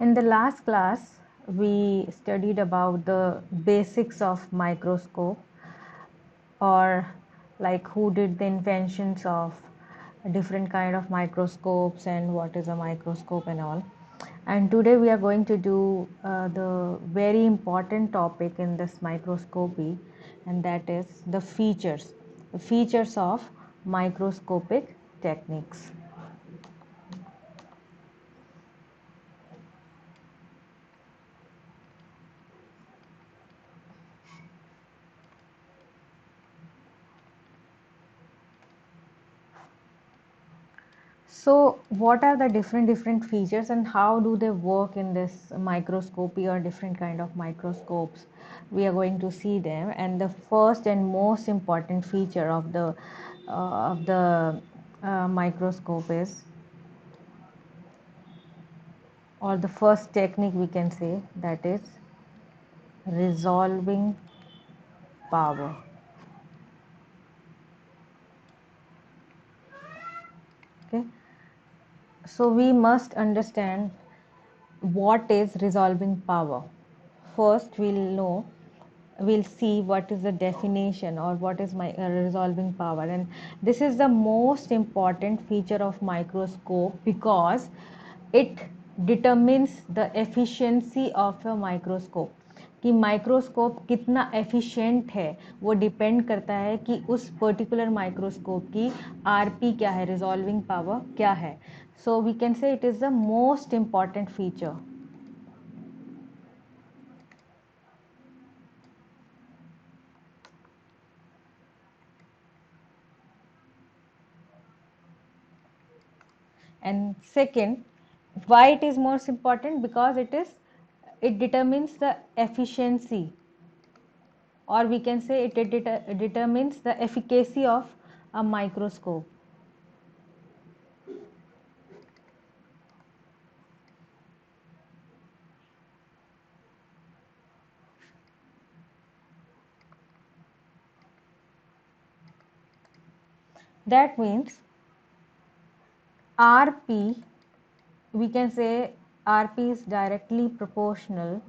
In the last class, we studied about the basics of microscope, or like who did the inventions of different kind of microscopes and what is a microscope and all. And today we are going to do the very important topic in this microscopy, and that is the features of microscopic techniques. So, what are the different features and how do they work in this microscopy or different kind of microscopes? We are going to see them, and the first and most important feature of the microscope is, or the first technique we can say, that is resolving power. Okay, so we must understand what is resolving power. First, we'll see what is the definition or what is my resolving power, and this is the most important feature of microscope because it determines the efficiency of a microscope. कि microscope कितना efficient है वो depend करता है कि उस particular microscope की RP क्या है, रिजॉल्विंग पावर क्या है. So we can say it is the most important feature. And second, why it is most important? Because it determines the efficiency, or we can say it determines the efficacy of a microscope. That means RP, we can say RP is directly proportional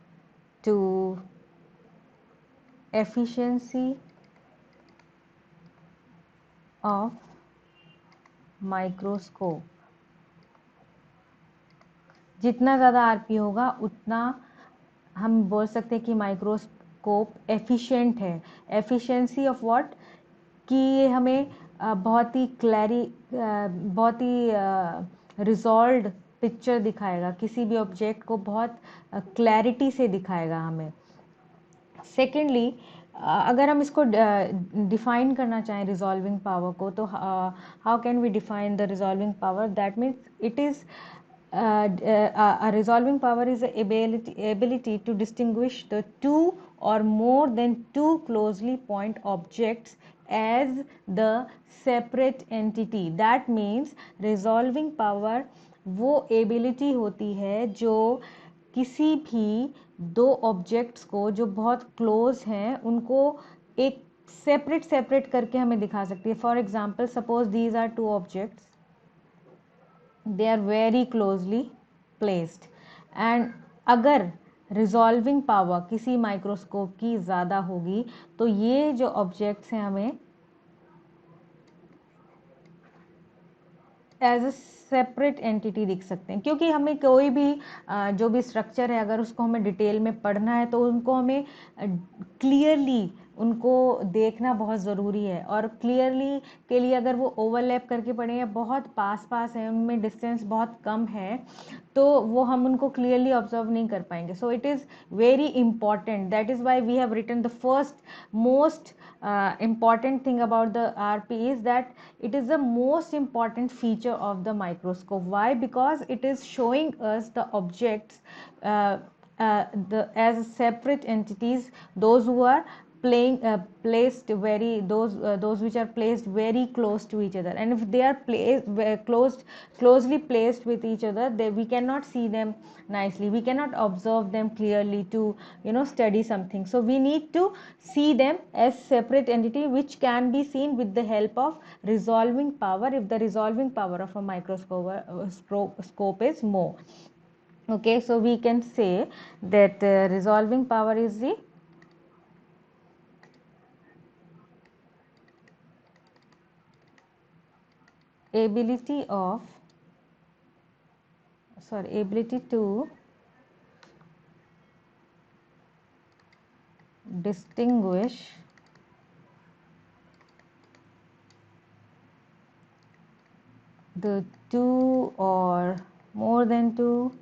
to efficiency of microscope. जितना ज़्यादा RP होगा उतना हम बोल सकते हैं कि microscope efficient है. Efficiency of what? कि ये हमें बहुत ही रिजॉल्व्ड पिक्चर दिखाएगा, किसी भी ऑब्जेक्ट को बहुत क्लैरिटी से दिखाएगा हमें. सेकेंडली, अगर हम इसको डिफाइन करना चाहें रिजॉल्विंग पावर को, तो how can we define the resolving power? That means it is a resolving power is the ability to distinguish the two or more than two closely point objects as the separate entity. That means resolving power वो ability होती है जो किसी भी दो objects को जो बहुत क्लोज हैं उनको एक सेपरेट करके हमें दिखा सकती है. For example, suppose these are two objects, they are very closely placed, and अगर रिजॉल्विंग पावर किसी माइक्रोस्कोप की ज़्यादा होगी तो ये जो ऑब्जेक्ट्स हैं हमें एज अ सेपरेट एंटिटी दिख सकते हैं. क्योंकि हमें कोई भी जो भी स्ट्रक्चर है अगर उसको हमें डिटेल में पढ़ना है तो उनको हमें क्लियरली उनको देखना बहुत ज़रूरी है. और क्लियरली के लिए अगर वो ओवरलैप करके पड़े या बहुत पास पास हैं, उनमें डिस्टेंस बहुत कम है, तो वो हम उनको क्लियरली ऑब्जर्व नहीं कर पाएंगे. So it is very important. That is why we have written the first most important thing about the RP is that it is the most important feature of the microscope. Why? Because it is showing us the objects as separate entities, those who are placed those which are placed very close to each other. And if they are closely placed with each other, we cannot see them nicely, we cannot observe them clearly to study something. So we need to see them as separate entity which can be seen with the help of resolving power if the resolving power of a microscope scope is more. Okay, so we can say that resolving power is the ability to distinguish the two or more than two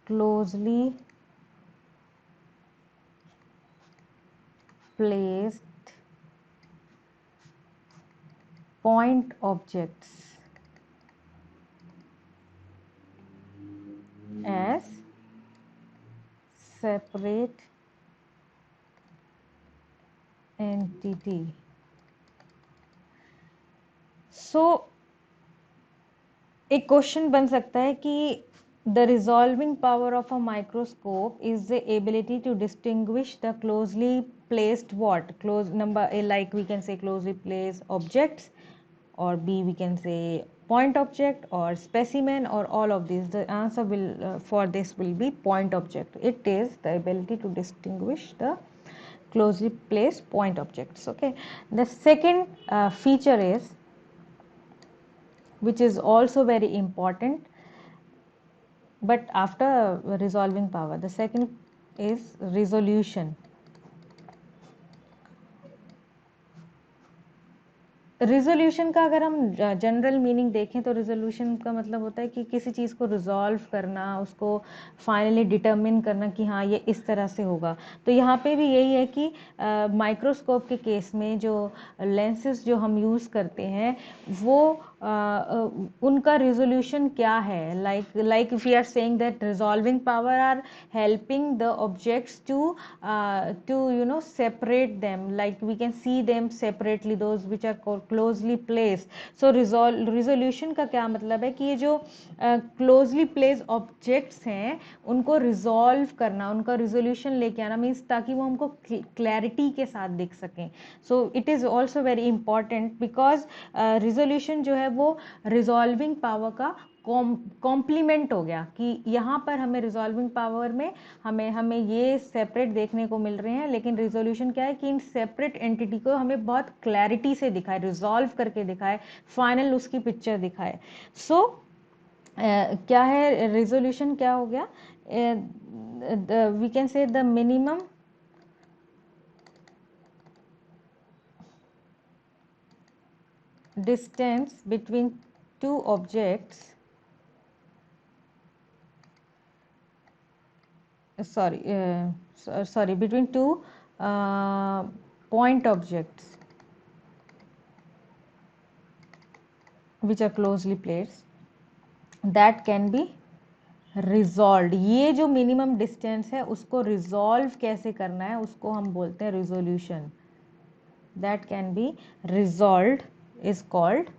closely placed point objects as separate entity. So एक question बन सकता है कि the resolving power of a microscope is the ability to distinguish the closely placed what close number A, like we can say closely placed objects, or B we can say point object or specimen, or all of these. The answer will for this will be point object. It is the ability to distinguish the closely placed point objects. Okay, the second feature is, which is also very important, but after resolving power, the second is resolution. Resolution का अगर हम general meaning देखें तो resolution का मतलब होता है कि किसी चीज़ को रिजॉल्व करना, उसको फाइनली डिटर्मिन करना कि हाँ ये इस तरह से होगा. तो यहाँ पे भी यही है कि माइक्रोस्कोप के केस में जो लेंसेज जो हम यूज़ करते हैं वो उनका रिजोल्यूशन क्या है. Like if you are saying that resolving power are helping the objects to separate them, like we can see them separately, those which are closely placed. So resolution का क्या मतलब है कि ये जो closely placed objects हैं उनको resolve करना, उनका resolution लेके आना, मीन्स ताकि वो हमको clarity के साथ दिख सकें. So it is also very important because resolution जो है वो resolving power का कॉम्प्लीमेंट हो गया कि यहाँ पर हमें रिजॉल्विंग पावर में हमें ये सेपरेट देखने को मिल रहे हैं, लेकिन रिजोल्यूशन क्या है कि इन सेपरेट एंटिटी को हमें बहुत क्लैरिटी से दिखाए, रिजॉल्व करके दिखाए, फाइनल उसकी पिक्चर दिखाए. सो क्या है रिजोल्यूशन, क्या हो गया, we can say the minimum distance between two objects, between two point objects which are closely placed, that can be resolved. ये जो मिनिमम डिस्टेंस है उसको रिजॉल्व कैसे करना है उसको हम बोलते हैं resolution. That can be resolved is called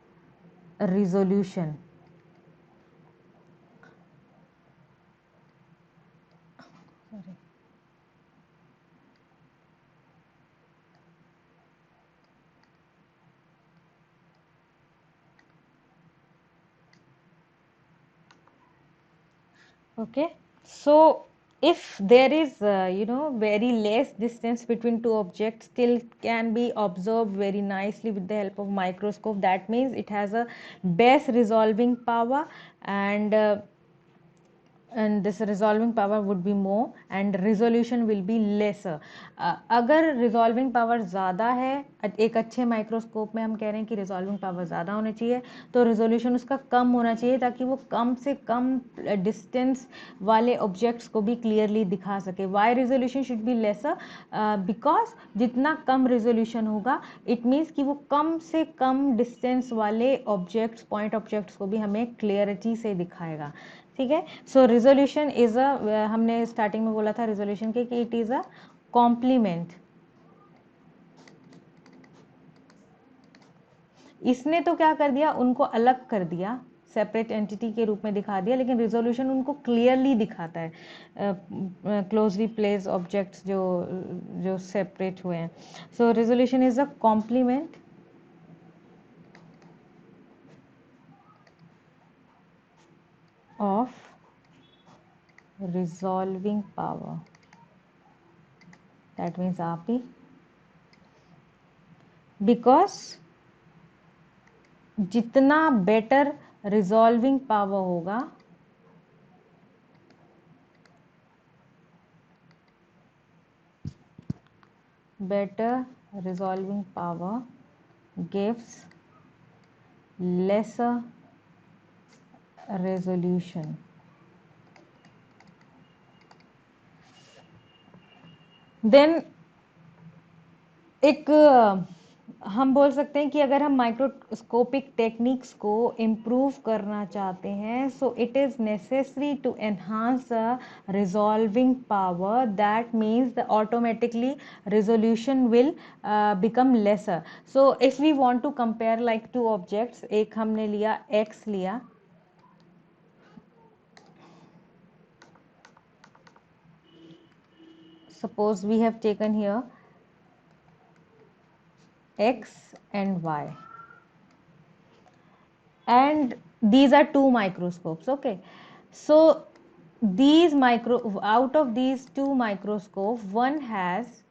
resolution. Okay, so if there is very less distance between two objects, still can be observed very nicely with the help of microscope. That means it has a best resolving power, and this resolving power would be more and resolution will be lesser. अगर resolving power ज़्यादा है, एक अच्छे microscope में हम कह रहे हैं कि resolving power ज़्यादा होनी चाहिए, तो resolution उसका कम होना चाहिए ताकि वो कम से कम distance वाले objects को भी clearly दिखा सके. Why resolution should be lesser? Because जितना कम resolution होगा it means कि वो कम से कम distance वाले objects, point objects को भी हमें clarity से दिखाएगा. ठीक है. सो रिजोल्यूशन इज हमने स्टार्टिंग में बोला था रिजोल्यूशन के कि इट इज अ कॉम्प्लीमेंट. इसने तो क्या कर दिया, उनको अलग कर दिया, सेपरेट एंटिटी के रूप में दिखा दिया, लेकिन रिजोल्यूशन उनको क्लियरली दिखाता है क्लोजली प्लेस ऑब्जेक्ट्स जो सेपरेट हुए हैं. So resolution is a complement of resolving power, that means RP, because जितना बेटर रिजॉल्विंग पावर होगा better resolving power gives lesser resolution. Then एक हम बोल सकते हैं कि अगर हम माइक्रोस्कोपिक टेक्निक्स को इम्प्रूव करना चाहते हैं, so it is necessary to enhance the resolving power, that means the automatically resolution will become lesser. So if we want to compare like two objects, एक हमने लिया x लिया, suppose we have taken here x and y, and these are two microscopes. Okay, so these out of these two microscope, one has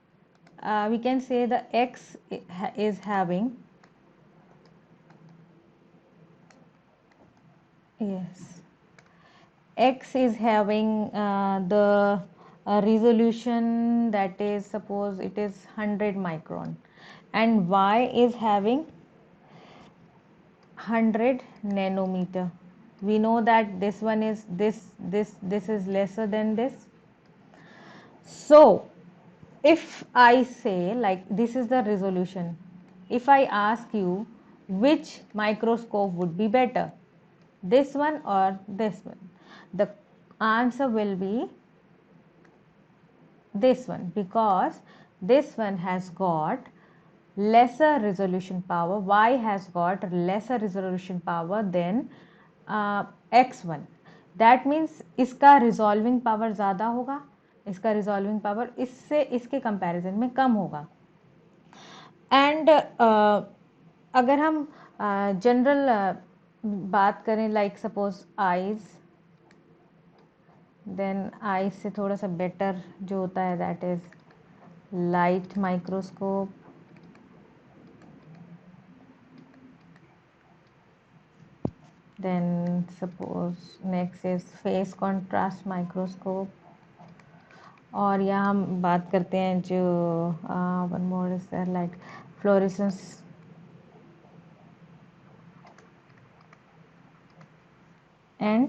we can say the x is having, yes, x is having the resolution, that is, suppose it is 100 micron, and y is having 100 nanometer. We know that this one is this is lesser than this. So if I say, like, this is the resolution, if I ask you which microscope would be better, this one or this one, the answer will be this one, because this one has got lesser resolution power, y has got lesser resolution power than x1. That means इसका resolving power ज़्यादा होगा, इसका resolving power इससे इसके comparison में कम होगा. And अगर हम जनरल बात करें, like suppose eyes, then eyes से थोड़ा सा बेटर जो होता है, that is light microscope. Then suppose next is phase contrast microscope. और यहाँ हम बात करते हैं जो one more is there, like fluorescence and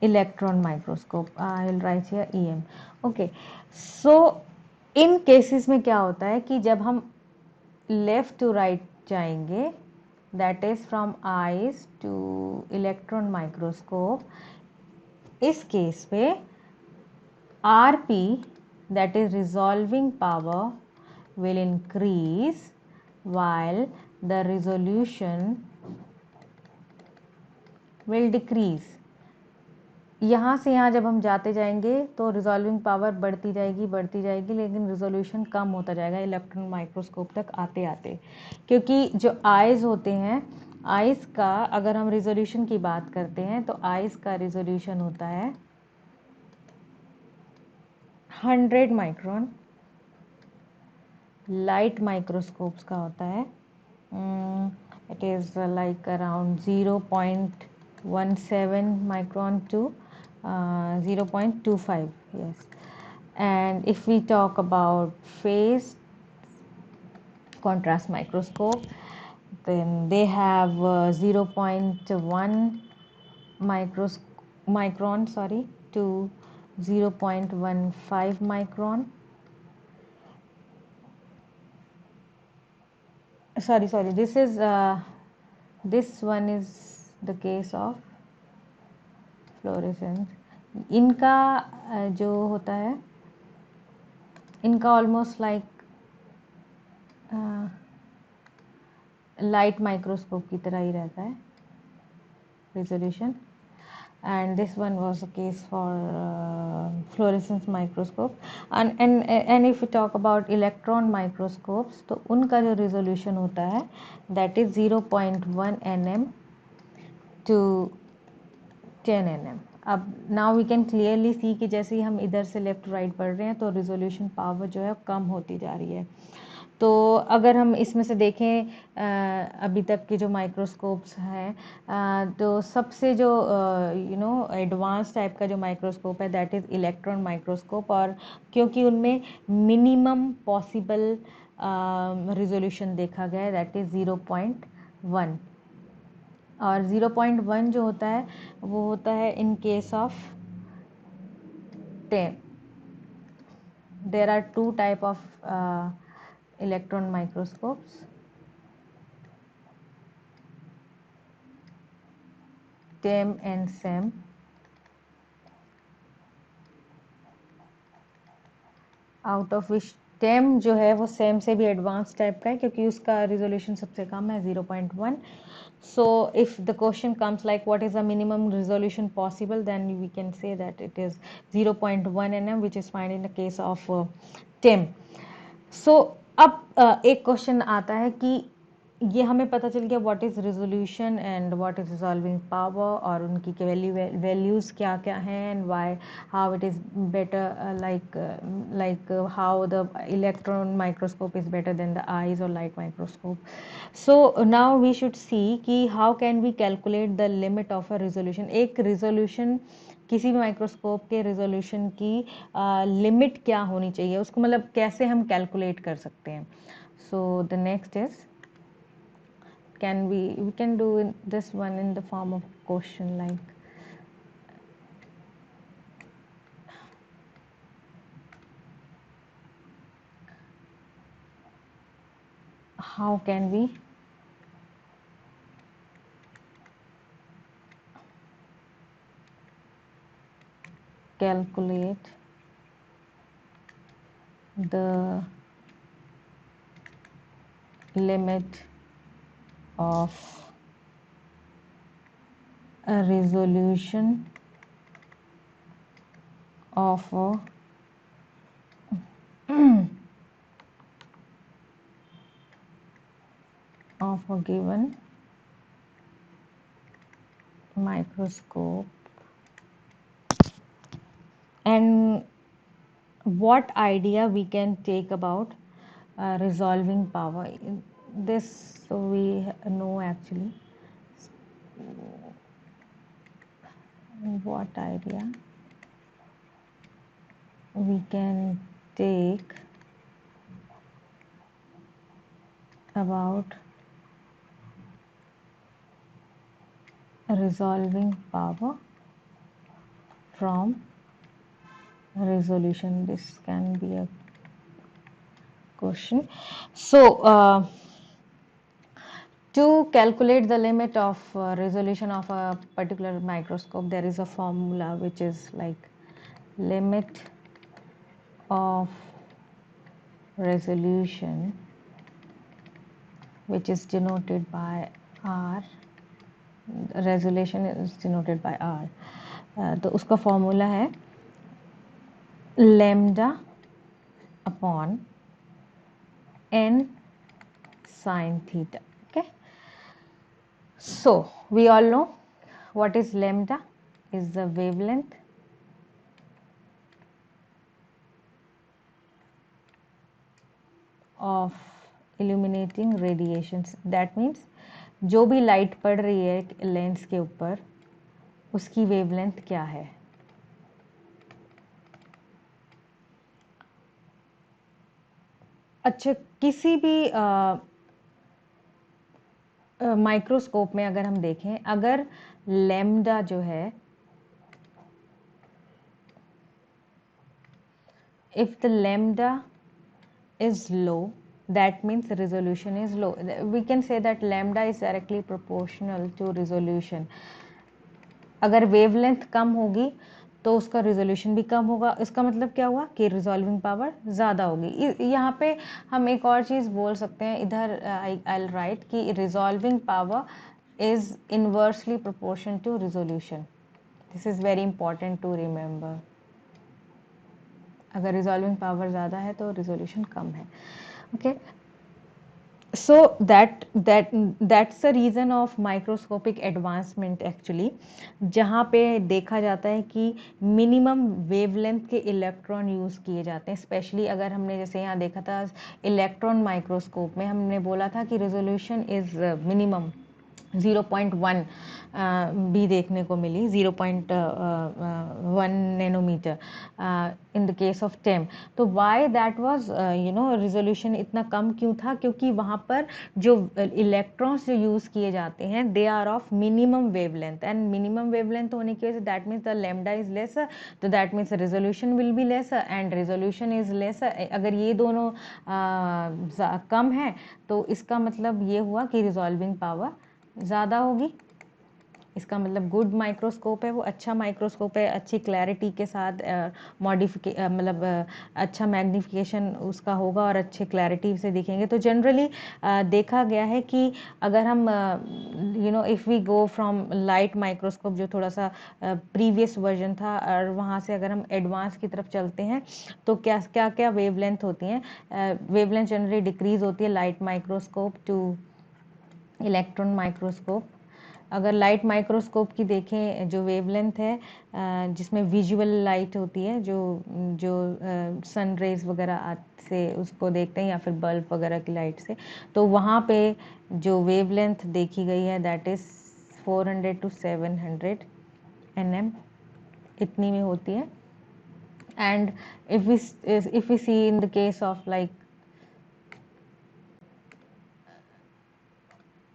electron microscope. I will write here EM. Okay, so in cases में क्या होता है कि जब हम लेफ्ट टू राइट जाएंगे, that is from eyes to electron microscope, इस केस पे RP, that is resolving power, will increase while the resolution will decrease. यहाँ से यहाँ जब हम जाते जाएंगे तो रिजॉल्विंग पावर बढ़ती जाएगी, लेकिन रिजोल्यूशन कम होता जाएगा इलेक्ट्रॉन माइक्रोस्कोप तक आते आते, क्योंकि जो आइज़ होते हैं, आइज़ का अगर हम रिजोल्यूशन की बात करते हैं तो आइज़ का रिजोल्यूशन होता है 100 माइक्रोन. लाइट माइक्रोस्कोप्स का होता है it is like around 0.17 micron to 0.25, yes. And if we talk about phase contrast microscope, then they have 0.1 micron to 0.15 micron. Sorry, this is this one is the case of fluorescence. इनका जो होता है, इनका almost like light microscope की तरह ही रहता है resolution. And this one was a case for fluorescence microscope. And if we talk about electron microscopes, तो उनका जो resolution होता है, that is 0.1 nm to 10 nm. अब now we can clearly see कि जैसे ही हम इधर से लेफ्ट राइट बढ़ रहे हैं तो रिजोल्यूशन पावर जो है कम होती जा रही है। तो अगर हम इसमें से देखें अभी तक के जो माइक्रोस्कोप्स हैं, तो सबसे जो एडवांस टाइप का जो माइक्रोस्कोप है दैट इज़ इलेक्ट्रॉन माइक्रोस्कोप, और क्योंकि उनमें मिनिमम पॉसिबल रिजोल्यूशन देखा गया है दैट इज़ 0.1, और 0.1 जो होता है वो होता है in case of TEM. There are two type of electron microscopes. TEM and SEM. Out of which TEM जो है वो सेम से भी एडवांस टाइप का है क्योंकि उसका रिजोल्यूशन सबसे कम है 0.1. So if the question comes like what is the minimum resolution possible, then we can say that it is 0.1 nm, which is found in the case of TEM. So अब एक question आता है कि ये हमें पता चल गया what is resolution and what is resolving power, और उनकी वैल्यूज़ क्या क्या हैं, and why how it is better, like how the electron microscope is better than the eyes और light microscope. So now we should see कि how can we calculate the limit of a resolution. एक resolution किसी भी microscope के resolution की limit क्या होनी चाहिए, उसको मतलब कैसे हम कैलकुलेट कर सकते हैं. So the next is we can do this one in the form of question like how can we calculate the limit of a resolution of a of a given microscope, and what idea we can take about resolving power. This so we know actually what idea we can take about resolving power from resolution. This can be a question. So to calculate the limit of resolution of a particular microscope, there is a formula which is like limit of resolution, which is denoted by R. Resolution is denoted by R. तो उसका formula है lambda upon n sin theta. Okay, so we all know what is lambda is the wavelength of illuminating radiations. That means जो भी light पड़ रही है lens के ऊपर उसकी वेवलेंथ क्या है. अच्छा, किसी भी माइक्रोस्कोप में अगर हम देखें, अगर लैम्डा जो है, if the lambda is low, that means resolution is low. We can say that lambda is directly proportional to resolution. अगर वेवलेंथ कम होगी तो उसका रिजोल्यूशन भी कम होगा. इसका मतलब क्या हुआ कि रिजॉल्विंग पावर ज़्यादा होगी. यहाँ पे हम एक और चीज़ बोल सकते हैं, इधर आई विल राइट कि resolving power is inversely proportion to resolution. This is very important to remember. अगर रिजॉल्विंग पावर ज़्यादा है तो रिजोल्यूशन कम है. Okay, so that's the reason of microscopic advancement actually, जहाँ पे देखा जाता है कि मिनिमम वेवलेंथ के इलेक्ट्रॉन यूज़ किए जाते हैं। स्पेशली अगर हमने जैसे यहाँ देखा था इलेक्ट्रॉन माइक्रोस्कोप में, हमने बोला था कि रेजोल्यूशन इज़ मिनिमम 0.1 भी देखने को मिली, 0.1 nanometre in the case of TEM. तो वाई दैट वाज रिजोल्यूशन इतना कम क्यों था? क्योंकि वहाँ पर जो इलेक्ट्रॉन्स जो यूज़ किए जाते हैं they are of minimum wavelength, and minimum wavelength होने की वजह से that means the lambda is lesser, तो that means resolution will be lesser and resolution is lesser. अगर ये दोनों कम है तो इसका मतलब ये हुआ कि रिजॉल्विंग पावर ज़्यादा होगी। इसका मतलब गुड माइक्रोस्कोप है वो, अच्छा माइक्रोस्कोप है, अच्छी क्लैरिटी के साथ मतलब अच्छा मैग्निफिकेशन उसका होगा और अच्छे क्लैरिटी से दिखेंगे। तो जनरली देखा गया है कि अगर हम if we go from light microscope जो थोड़ा सा प्रीवियस वर्जन था, और वहाँ से अगर हम एडवांस की तरफ चलते हैं तो क्या क्या क्या वेवलेंथ होती हैं? वेवलेंथ जनरली डिक्रीज होती है light microscope two electron microscope. अगर लाइट माइक्रोस्कोप की देखें जो वेवलेंथ है जिसमें विजुअल लाइट होती है, जो जो सन रेज वगैरह से उसको देखते हैं या फिर बल्ब वगैरह की लाइट से, तो वहाँ पे जो वेवलेंथ देखी गई है दैट इज़ 400 to 700 nm, इतनी में होती है। And if we see in the case of like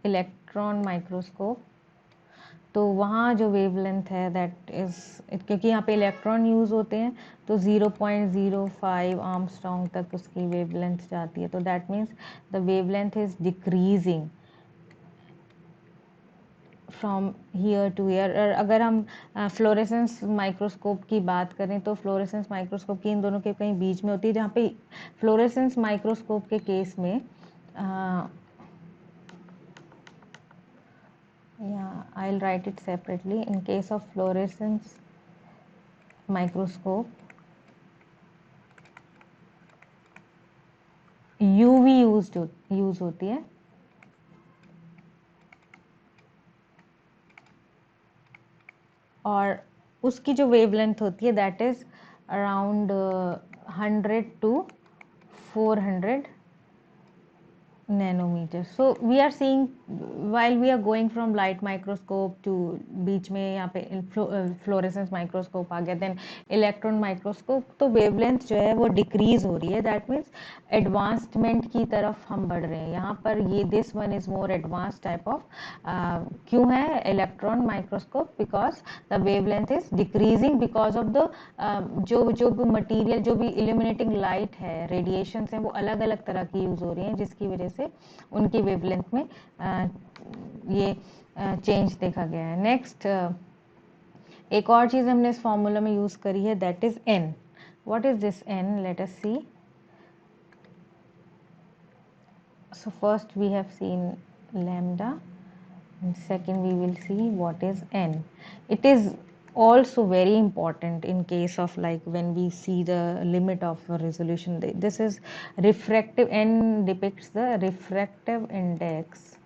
electron microscope, तो वहाँ जो वेवलेंथ है दैट इज़, क्योंकि यहाँ पे इलेक्ट्रॉन यूज़ होते हैं तो 0.05 आर्मस्ट्रॉन्ग तक उसकी वेवलेंथ जाती है। तो that means the wavelength is decreasing from here to here. और अगर हम फ्लोरेसेंस माइक्रोस्कोप की बात करें तो फ्लोरेसेंस माइक्रोस्कोप की इन दोनों के कहीं बीच में होती है, जहाँ पे फ्लोरेसेंस माइक्रोस्कोप के केस में I'll write it separately. In case of fluorescence microscope, UV use होती है, और उसकी जो वेवलेंथ होती है that is around 100 to 400 nanometer. So we are seeing while we are going from light microscope to बीच में यहाँ पे फ्लोरेसेंस माइक्रोस्कोप आ गया, देन इलेक्ट्रॉन माइक्रोस्कोप, तो वेवलेंथ जो है वो डिक्रीज हो रही है। दैट मीन्स एडवांसमेंट की तरफ हम बढ़ रहे हैं। यहाँ पर ये this one is more advance type of, क्यों है electron microscope? Because the wavelength is decreasing because of the जो भी मटीरियल, जो भी इल्यूमिनेटिंग लाइट है, रेडिएशन है, वो अलग अलग तरह की यूज हो रही हैं, जिसकी वजह से उनकी वेवलेंथ में ये चेंज देखा गया है। नेक्स्ट एक और चीज़ हमने इस फॉर्मूला में यूज़ करी है that is N. What is this N? Let us see. So first we have seen lambda, and second we will see what is n. It is also very important in case of like when we see the limit of resolution. This is refractive. N depicts the refractive index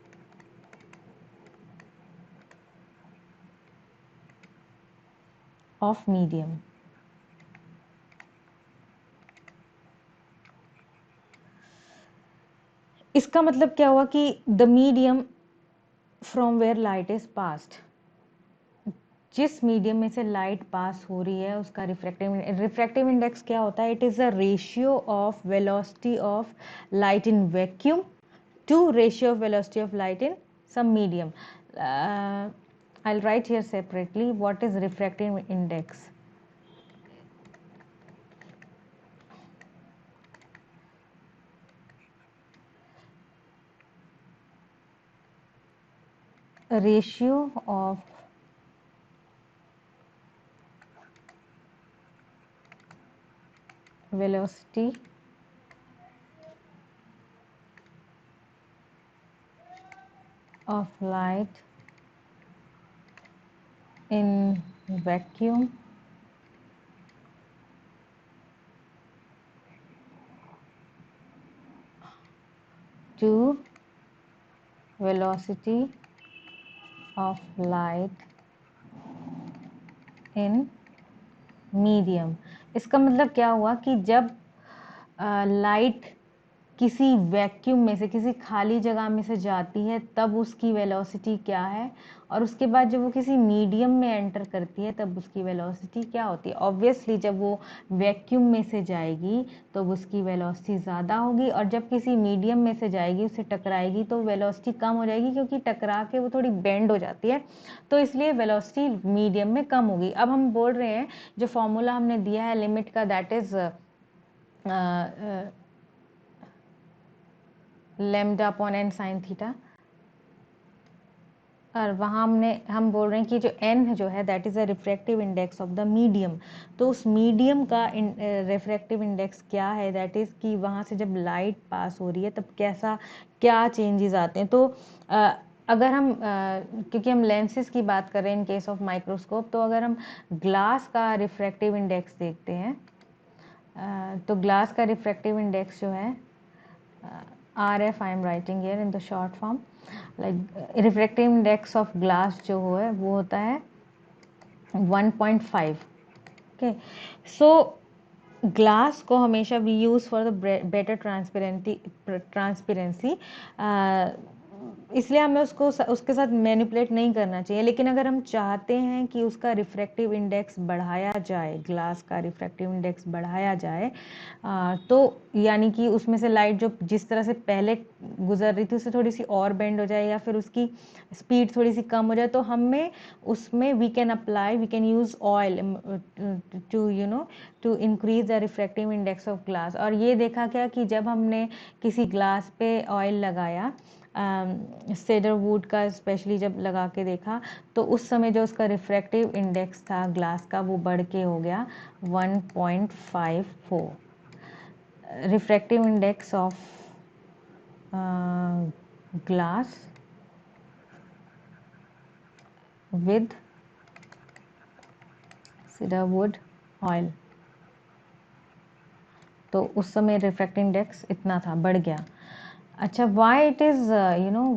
of medium. इसका मतलब क्या हुआ कि the medium from where light is passed, जिस medium में से light pass हो रही है उसका रिफ्रैक्टिव इंडेक्स क्या होता है? It is a ratio of velocity of light in vacuum to ratio of velocity of light in some medium. I'll write here separately what is refractive index. A ratio of velocity of light in vacuum to velocity of light in medium। इसका मतलब क्या हुआ कि जब light किसी vacuum में से, किसी खाली जगह में से जाती है तब उसकी वेलोसिटी क्या है, और उसके बाद जब वो किसी मीडियम में एंटर करती है तब उसकी वेलोसिटी क्या होती है। ऑब्वियसली जब वो वैक्यूम में से जाएगी तो उसकी वेलोसिटी ज़्यादा होगी, और जब किसी मीडियम में से जाएगी, उससे टकराएगी तो वेलोसिटी कम हो जाएगी, क्योंकि टकरा के वो थोड़ी बेंड हो जाती है, तो इसलिए वेलोसिटी मीडियम में कम होगी। अब हम बोल रहे हैं जो फॉर्मूला हमने दिया है लिमिट का, that is lambda upon N sine theta, और वहाँ हम बोल रहे हैं कि जो n जो है that is a refractive index of the medium. तो उस मीडियम का रिफ्रैक्टिव इंडेक्स क्या है, दैट इज़ कि वहाँ से जब लाइट पास हो रही है तब क्या चेंजेस आते हैं। तो अगर हम क्योंकि हम लेंसेज की बात कर रहे हैं इन केस ऑफ माइक्रोस्कोप, तो अगर हम ग्लास का रिफ्रैक्टिव इंडेक्स देखते हैं, तो ग्लास का रिफ्रैक्टिव इंडेक्स जो है RF I am writing here in the short form, like refractive index of glass जो है वो होता है 1.5। ओके, सो ग्लास को हमेशा we use for the better transparency, इसलिए हमें उसके साथ मैनिपुलेट नहीं करना चाहिए। लेकिन अगर हम चाहते हैं कि उसका रिफ्रैक्टिव इंडेक्स बढ़ाया जाए, ग्लास का रिफ्रैक्टिव इंडेक्स बढ़ाया जाए, तो यानी कि उसमें से लाइट जो जिस तरह से पहले गुजर रही थी उससे थोड़ी सी और बेंड हो जाए, या फिर उसकी स्पीड थोड़ी सी कम हो जाए, तो हमें उसमें we can use oil to increase the refractive index of glass. और ये देखा क्या कि जब हमने किसी ग्लास पे ऑयल लगाया, सेडर वुड का स्पेशली जब लगा के देखा, तो उस समय जो उसका रिफ्रैक्टिव इंडेक्स था ग्लास का वो बढ़ के हो गया 1.54। Refractive index of glass with cedar would oil, तो उस समय रिफ्रैक्टिव इंडेक्स इतना था, बढ़ गया। अच्छा, why it is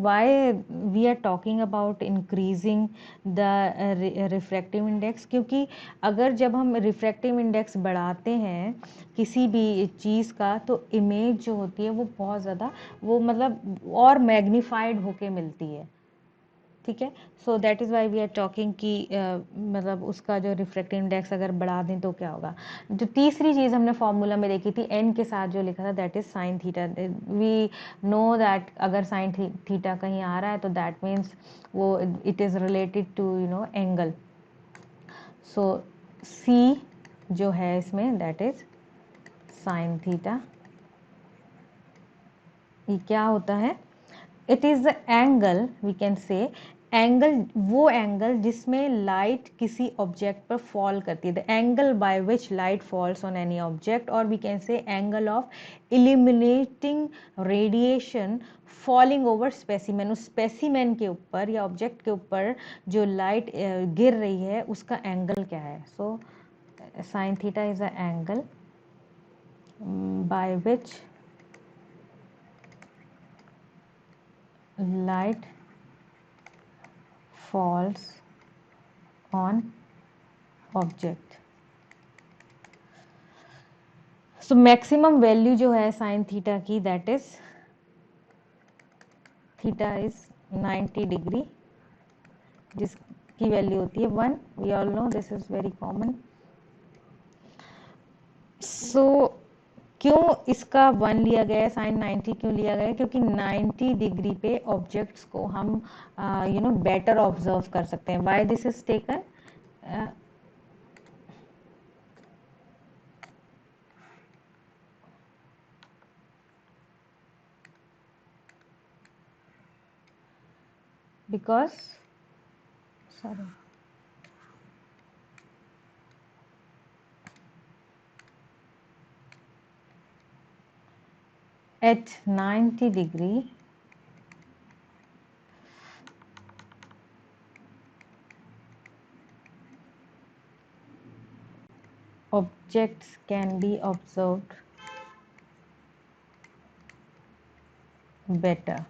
why we are talking about increasing the refractive index, क्योंकि अगर जब हम रिफ्रैक्टिव इंडेक्स बढ़ाते हैं किसी भी चीज़ का, तो इमेज जो होती है वो बहुत ज़्यादा, वो मतलब और मैग्नीफाइड होके मिलती है। ठीक है, so that is why we are talking कि मतलब उसका जो रिफ्रैक्टिव इंडेक्स अगर बढ़ा दें तो क्या होगा। जो तीसरी चीज़ हमने फॉर्मूला में देखी थी एन के साथ जो लिखा था, that is sine theta. We know that अगर साइन थीटा कहीं आ रहा है तो दैट मीन्स वो it is related to angle. So see जो है इसमें दैट इज़ साइन थीटा। ये क्या होता है, it is the angle, we can say angle, वो एंगल जिसमें लाइट किसी ऑब्जेक्ट पर फॉल करती है, the angle by which light falls on any object, और we can say angle of illuminating radiation falling over specimen. उस specimen के ऊपर या ऑब्जेक्ट के ऊपर जो लाइट गिर रही है उसका एंगल क्या है। So sine theta is a angle by which light falls on object। So maximum value जो है साइन थीटा की, that is theta is 90 degree, जिसकी वैल्यू होती है 1। We all know this is very common. So क्यों इसका 1 लिया गया है, साइन 90 क्यों लिया गया है, क्योंकि 90 डिग्री पे ऑब्जेक्ट्स को हम बेटर ऑब्जर्व कर सकते हैं। Why this is taken, because sorry, at 90 degree objects can be observed better।